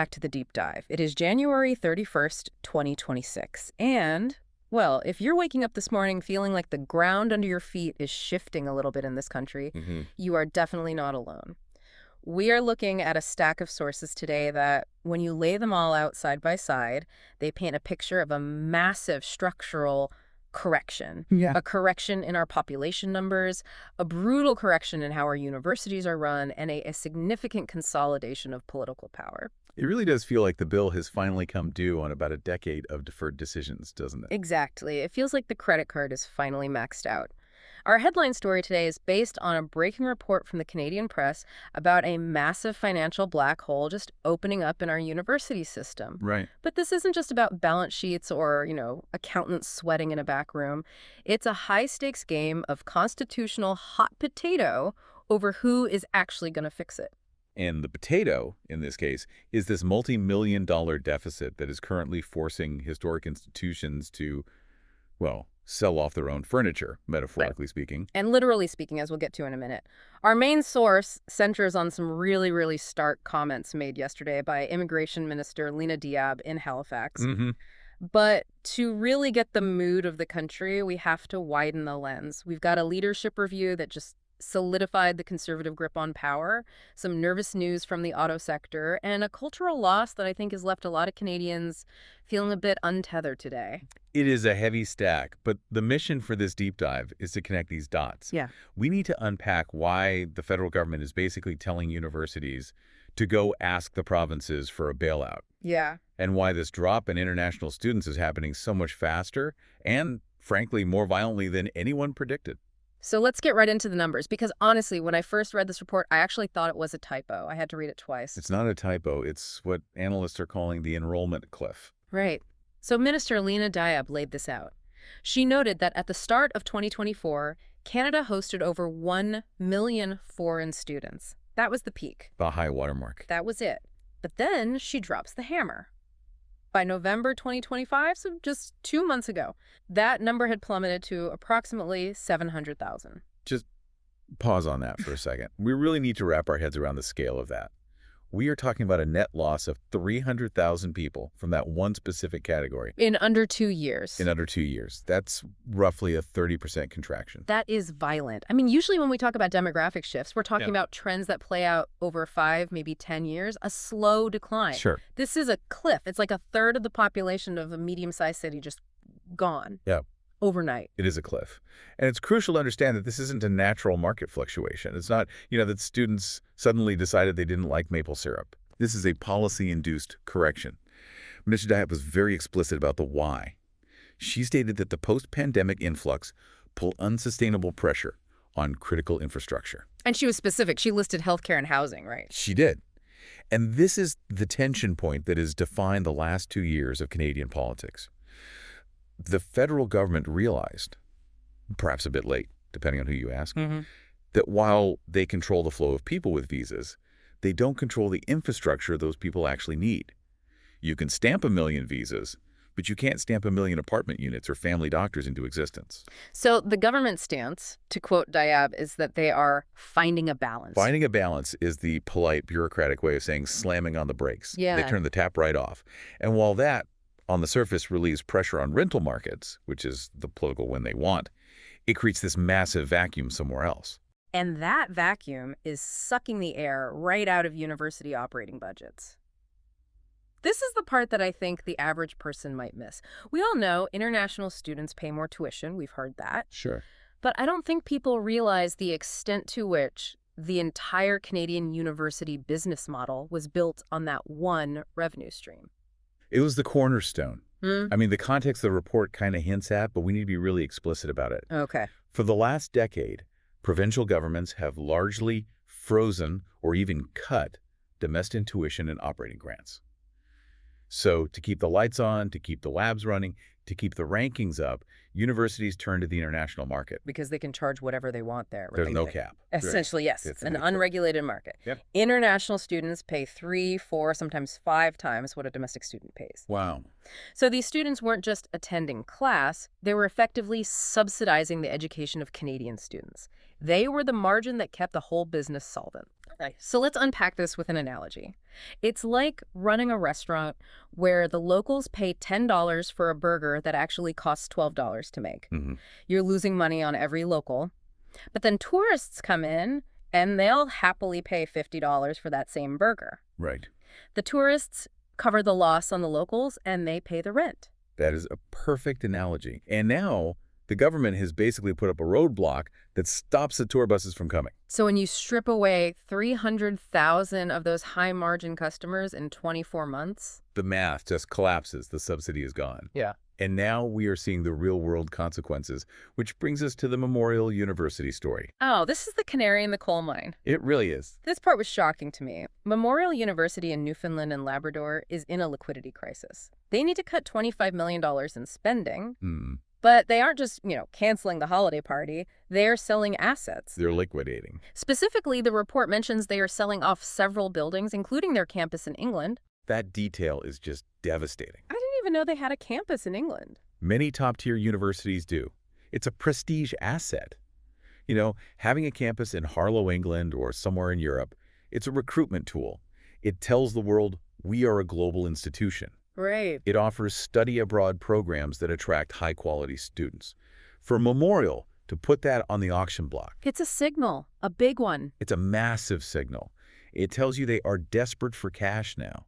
Back to the deep dive. It is January 31st, 2026. And, well, if you're waking up this morning feeling like the ground under your feet is shifting a little bit in this country, you are definitely not alone. We are looking at a stack of sources today that, when you lay them all out side by side, they paint a picture of a massive structural correction. Yeah. A correction in our population numbers, a brutal correction in how our universities are run, and a significant consolidation of political power. It really does feel like the bill has finally come due on about a decade of deferred decisions, doesn't it? Exactly. It feels like the credit card is finally maxed out. Our headline story today is based on a breaking report from the Canadian press about a massive financial black hole just opening up in our university system. Right. But this isn't just about balance sheets or, accountants sweating in a back room. It's a high-stakes game of constitutional hot potato over who is actually going to fix it. And the potato, in this case, is this multi-million-dollar deficit that is currently forcing historic institutions to, well, sell off their own furniture, metaphorically speaking. And literally speaking, as we'll get to in a minute. Our main source centers on some really, really stark comments made yesterday by Immigration Minister Lena Diab in Halifax. But to really get the mood of the country, we have to widen the lens. We've got a leadership review that just solidified the conservative grip on power, some nervous news from the auto sector, and a cultural loss that I think has left a lot of Canadians feeling a bit untethered today. It is a heavy stack, but the mission for this deep dive is to connect these dots. Yeah. We need to unpack why the federal government is basically telling universities to go ask the provinces for a bailout. Yeah. And why this drop in international students is happening so much faster and, frankly, more violently than anyone predicted. So let's get right into the numbers, because honestly, when I first read this report, I actually thought it was a typo. I had to read it twice. It's not a typo. It's what analysts are calling the enrollment cliff. Right. So Minister Lena Diab laid this out. She noted that at the start of 2024, Canada hosted over 1 million foreign students. That was the peak. The high watermark. That was it. But then she drops the hammer. By November 2025, so just 2 months ago, that number had plummeted to approximately 700,000. Just pause on that for a second. We really need to wrap our heads around the scale of that. We are talking about a net loss of 300,000 people from that one specific category. In under 2 years. In under 2 years. That's roughly a 30% contraction. That is violent. I mean, usually when we talk about demographic shifts, we're talking about trends that play out over 5, maybe 10 years, a slow decline. Sure. This is a cliff. It's like a third of the population of a medium-sized city just gone. Yeah. Overnight. It is a cliff. And it's crucial to understand that this isn't a natural market fluctuation. It's not, that students suddenly decided they didn't like maple syrup. This is a policy-induced correction. Minister Diab was very explicit about the why. She stated that the post-pandemic influx pulled unsustainable pressure on critical infrastructure. And she was specific. She listed healthcare and housing, right? She did. And this is the tension point that has defined the last 2 years of Canadian politics. The federal government realized, perhaps a bit late, depending on who you ask, that while they control the flow of people with visas, they don't control the infrastructure those people actually need. You can stamp 1 million visas, but you can't stamp 1 million apartment units or family doctors into existence. So the government stance, to quote Diab, is that they are finding a balance. Finding a balance is the polite, bureaucratic way of saying slamming on the brakes. Yeah. They turn the tap right off. And while that, on the surface, relieves pressure on rental markets, which is the political win they want, it creates this massive vacuum somewhere else. And that vacuum is sucking the air right out of university operating budgets. This is the part that I think the average person might miss. We all know international students pay more tuition. We've heard that. Sure. But I don't think people realize the extent to which the entire Canadian university business model was built on that one revenue stream. It was the cornerstone. I mean, the context of the report kind of hints at, but we need to be really explicit about it. Okay. For the last decade, provincial governments have largely frozen or even cut domestic tuition and operating grants. So to keep the lights on, to keep the labs running, to keep the rankings up, universities turn to the international market. Because they can charge whatever they want there. There's Right? no cap. Essentially, yes. It's an an unregulated market. Yep. International students pay 3, 4, sometimes 5 times what a domestic student pays. Wow. So these students weren't just attending class, they were effectively subsidizing the education of Canadian students. They were the margin that kept the whole business solvent. Right. So let's unpack this with an analogy. It's like running a restaurant where the locals pay $10 for a burger that actually costs $12 to make. You're losing money on every local. But then tourists come in, and they'll happily pay $50 for that same burger. Right. The tourists cover the loss on the locals, and they pay the rent. That is a perfect analogy. And now the government has basically put up a roadblock that stops the tour buses from coming. So when you strip away 300,000 of those high-margin customers in 24 months... the math just collapses. The subsidy is gone. Yeah. And now we are seeing the real-world consequences, which brings us to the Memorial University story. Oh, this is the canary in the coal mine. It really is. This part was shocking to me. Memorial University in Newfoundland and Labrador is in a liquidity crisis. They need to cut $25 million in spending, but they aren't just, canceling the holiday party. They're selling assets. They're liquidating. Specifically, the report mentions they are selling off several buildings, including their campus in England. That detail is just devastating. I didn't even know they had a campus in England. Many top-tier universities do. It's a prestige asset. Having a campus in Harlow, England, or somewhere in Europe, it's a recruitment tool. It tells the world we are a global institution. Right. It offers study abroad programs that attract high-quality students. For Memorial to put that on the auction block, It's a signal, a big one. it's a massive signal. It tells you they are desperate for cash now.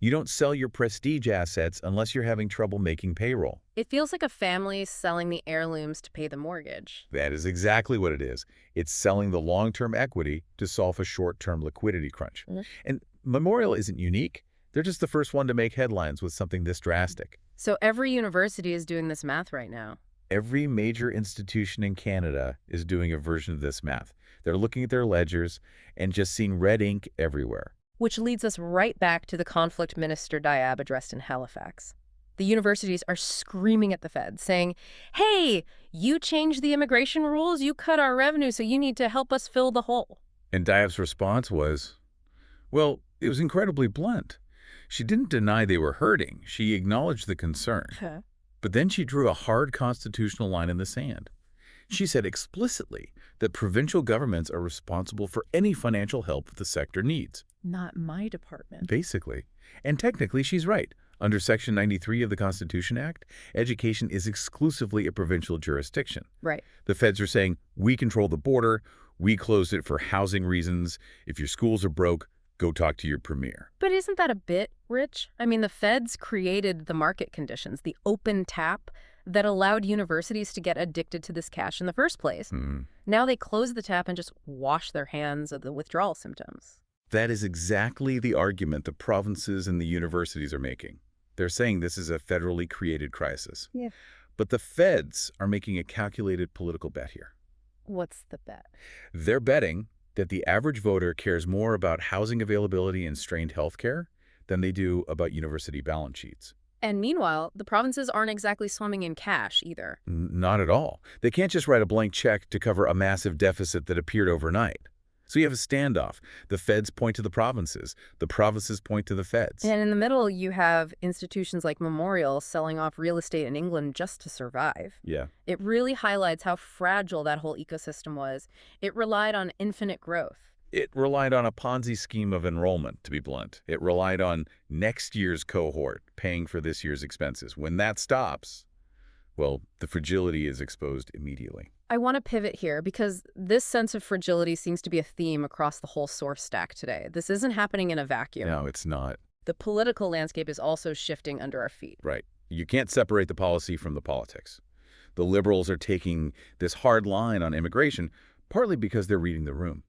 You don't sell your prestige assets unless you're having trouble making payroll. It feels like a family selling the heirlooms to pay the mortgage. That is exactly what it is. It's selling the long-term equity to solve a short-term liquidity crunch. And Memorial isn't unique. They're just the first one to make headlines with something this drastic. So every university is doing this math right now. Every major institution in Canada is doing a version of this math. They're looking at their ledgers and just seeing red ink everywhere. Which leads us right back to the conflict Minister Diab addressed in Halifax. The universities are screaming at the Fed, saying, hey, you changed the immigration rules, you cut our revenue, so you need to help us fill the hole. And Diab's response was, well, it was incredibly blunt. She didn't deny they were hurting. She acknowledged the concern. But then she drew a hard constitutional line in the sand. She said explicitly that provincial governments are responsible for any financial help the sector needs. Not my department. Basically. And technically, she's right. Under Section 93 of the Constitution Act, education is exclusively a provincial jurisdiction. Right. The feds are saying, we control the border, we closed it for housing reasons. If your schools are broke, go talk to your premier. But isn't that a bit rich? I mean, the feds created the market conditions, the open tap that allowed universities to get addicted to this cash in the first place. Now they close the tap and just wash their hands of the withdrawal symptoms. That is exactly the argument the provinces and the universities are making. They're saying this is a federally created crisis. Yeah. But the feds are making a calculated political bet here. What's the bet? They're betting that the average voter cares more about housing availability and strained health care than they do about university balance sheets. And meanwhile, the provinces aren't exactly swimming in cash either. Not at all. They can't just write a blank check to cover a massive deficit that appeared overnight. So you have a standoff. The feds point to the provinces point to the feds. And in the middle, you have institutions like Memorial selling off real estate in England just to survive. Yeah. It really highlights how fragile that whole ecosystem was. It relied on infinite growth. It relied on a Ponzi scheme of enrollment, to be blunt. It relied on next year's cohort paying for this year's expenses. When that stops, well, the fragility is exposed immediately. I want to pivot here because this sense of fragility seems to be a theme across the whole source stack today. This isn't happening in a vacuum. No, it's not. The political landscape is also shifting under our feet. Right. You can't separate the policy from the politics. The Liberals are taking this hard line on immigration, partly because they're reading the room.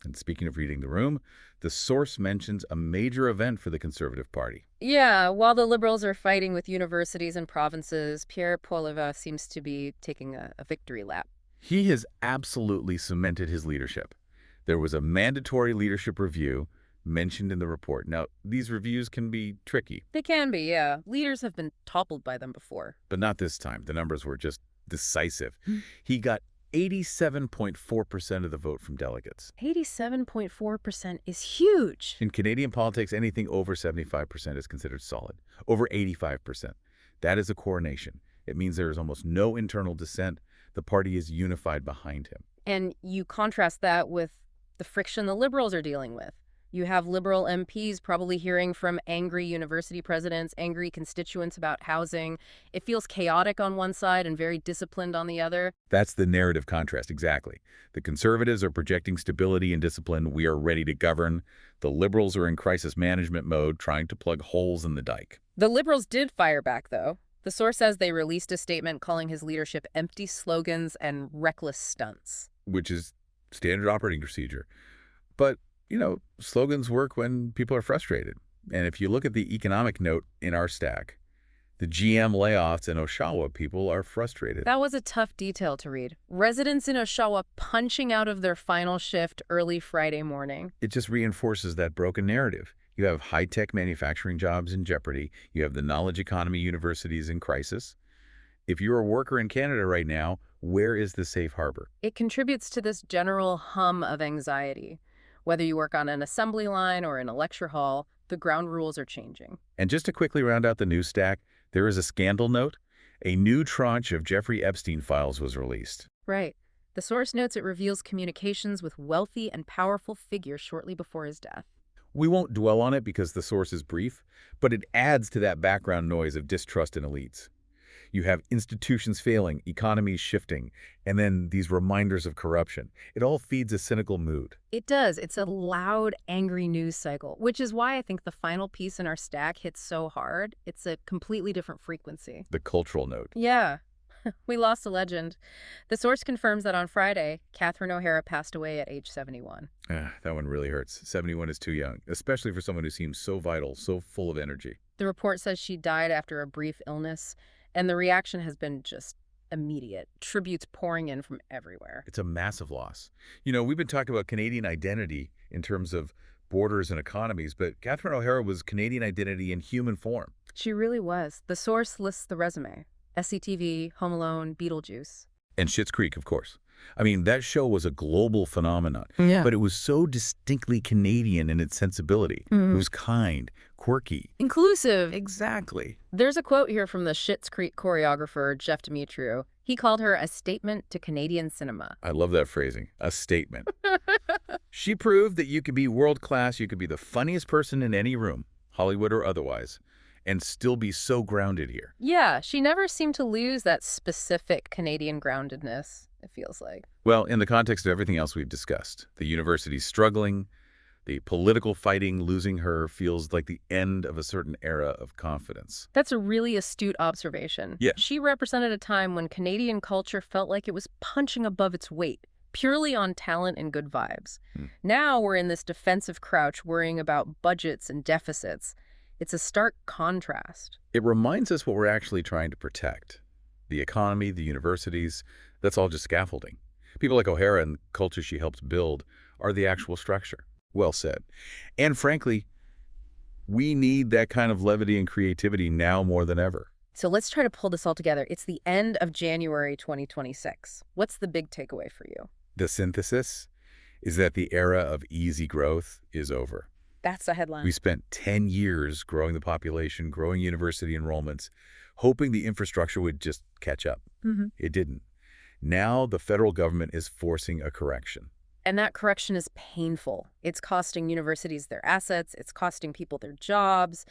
And speaking of reading the room, the source mentions a major event for the Conservative Party. Yeah, while the Liberals are fighting with universities and provinces, Pierre Poilievre seems to be taking a victory lap. He has absolutely cemented his leadership. There was a mandatory leadership review mentioned in the report. Now, these reviews can be tricky. They can be, yeah. Leaders have been toppled by them before. But not this time. The numbers were just decisive. He got 87.4% of the vote from delegates. 87.4% is huge. In Canadian politics, anything over 75% is considered solid. Over 85%. That is a coronation. It means there is almost no internal dissent. The party is unified behind him. And you contrast that with the friction the Liberals are dealing with. You have Liberal MPs probably hearing from angry university presidents, angry constituents about housing. It feels chaotic on one side and very disciplined on the other. That's the narrative contrast, exactly. The conservatives are projecting stability and discipline. We are ready to govern. The liberals are in crisis management mode, trying to plug holes in the dike. The Liberals did fire back, though. The source says they released a statement calling his leadership empty slogans and reckless stunts. Which is standard operating procedure. But, slogans work when people are frustrated. And if you look at the economic note in our stack, the GM layoffs in Oshawa, people are frustrated. That was a tough detail to read. Residents in Oshawa punching out of their final shift early Friday morning. It just reinforces that broken narrative. You have high-tech manufacturing jobs in jeopardy. You have the knowledge economy universities in crisis. If you're a worker in Canada right now, where is the safe harbor? It contributes to this general hum of anxiety. Whether you work on an assembly line or in a lecture hall, the ground rules are changing. And just to quickly round out the news stack, there is a scandal note. A new tranche of Jeffrey Epstein files was released. Right. The source notes it reveals communications with wealthy and powerful figures shortly before his death. We won't dwell on it because the source is brief, but it adds to that background noise of distrust in elites. You have institutions failing, economies shifting, and then these reminders of corruption. It all feeds a cynical mood. It does. It's a loud, angry news cycle, which is why I think the final piece in our stack hits so hard. It's a completely different frequency. The cultural note. Yeah. We lost a legend. The source confirms that on Friday, Catherine O'Hara passed away at age 71. That one really hurts. 71 is too young, especially for someone who seems so vital, so full of energy. The report says she died after a brief illness, and the reaction has been just immediate. Tributes pouring in from everywhere. It's a massive loss. We've been talking about Canadian identity in terms of borders and economies, but Catherine O'Hara was Canadian identity in human form. She really was. The source lists the resume. SCTV, Home Alone, Beetlejuice. And Schitt's Creek, of course. I mean, that show was a global phenomenon, but it was so distinctly Canadian in its sensibility. It was kind, quirky. Inclusive. Exactly. There's a quote here from the Schitt's Creek choreographer, Jeff Demetriou. He called her a statement to Canadian cinema. I love that phrasing, a statement. She proved that you could be world-class, you could be the funniest person in any room, Hollywood or otherwise, and still be so grounded here. Yeah, she never seemed to lose that specific Canadian groundedness, it feels like. Well, in the context of everything else we've discussed, the university's struggling, the political fighting, losing her feels like the end of a certain era of confidence. That's a really astute observation. Yeah. She represented a time when Canadian culture felt like it was punching above its weight, purely on talent and good vibes. Now we're in this defensive crouch worrying about budgets and deficits. It's a stark contrast. It reminds us what we're actually trying to protect. The economy, the universities, that's all just scaffolding. People like O'Hara and the culture she helped build are the actual structure. Well said. And frankly, we need that kind of levity and creativity now more than ever. So let's try to pull this all together. It's the end of January 2026. What's the big takeaway for you? The synthesis is that the era of easy growth is over. That's the headline. We spent 10 years growing the population, growing university enrollments, hoping the infrastructure would just catch up. It didn't. Now the federal government is forcing a correction. And that correction is painful. It's costing universities their assets, it's costing people their jobs,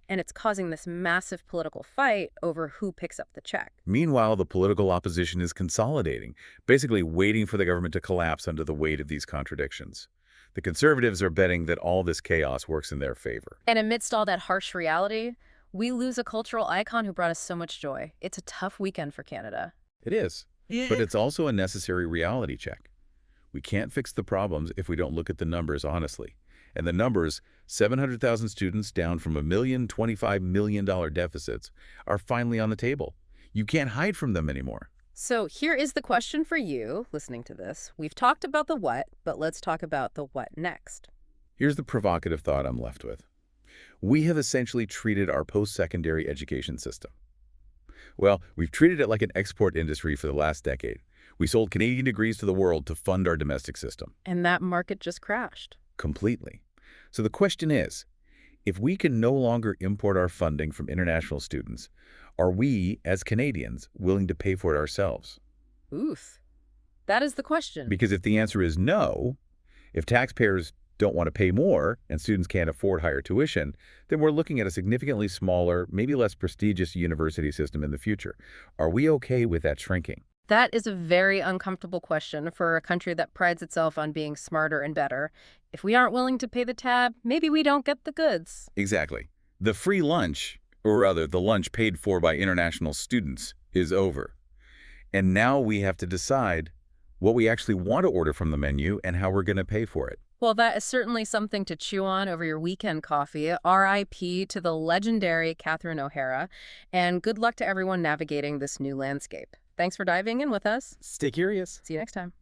and it's causing this massive political fight over who picks up the check. Meanwhile, the political opposition is consolidating, basically waiting for the government to collapse under the weight of these contradictions. The conservatives are betting that all this chaos works in their favor. And amidst all that harsh reality, we lose a cultural icon who brought us so much joy. It's a tough weekend for Canada. It is. But it's also a necessary reality check. We can't fix the problems if we don't look at the numbers honestly. And the numbers, 700,000 students down from $1 million, $25 million deficits, are finally on the table. You can't hide from them anymore. So here is the question for you, listening to this. We've talked about the what, but let's talk about the what next. Here's the provocative thought I'm left with. We have essentially treated our post-secondary education system. Well, we've treated it like an export industry for the last decade. We sold Canadian degrees to the world to fund our domestic system. And that market just crashed. Completely. So the question is, if we can no longer import our funding from international students, are we, as Canadians, willing to pay for it ourselves? Oof. That is the question. Because if the answer is no, if taxpayers don't want to pay more and students can't afford higher tuition, then we're looking at a significantly smaller, maybe less prestigious university system in the future. Are we okay with that shrinking? That is a very uncomfortable question for a country that prides itself on being smarter and better. If we aren't willing to pay the tab, maybe we don't get the goods. Exactly. The free lunch, or rather the lunch paid for by international students, is over. And now we have to decide what we actually want to order from the menu and how we're going to pay for it. Well, that is certainly something to chew on over your weekend coffee. R.I.P. to the legendary Catherine O'Hara, and good luck to everyone navigating this new landscape. Thanks for diving in with us. Stay curious. See you next time.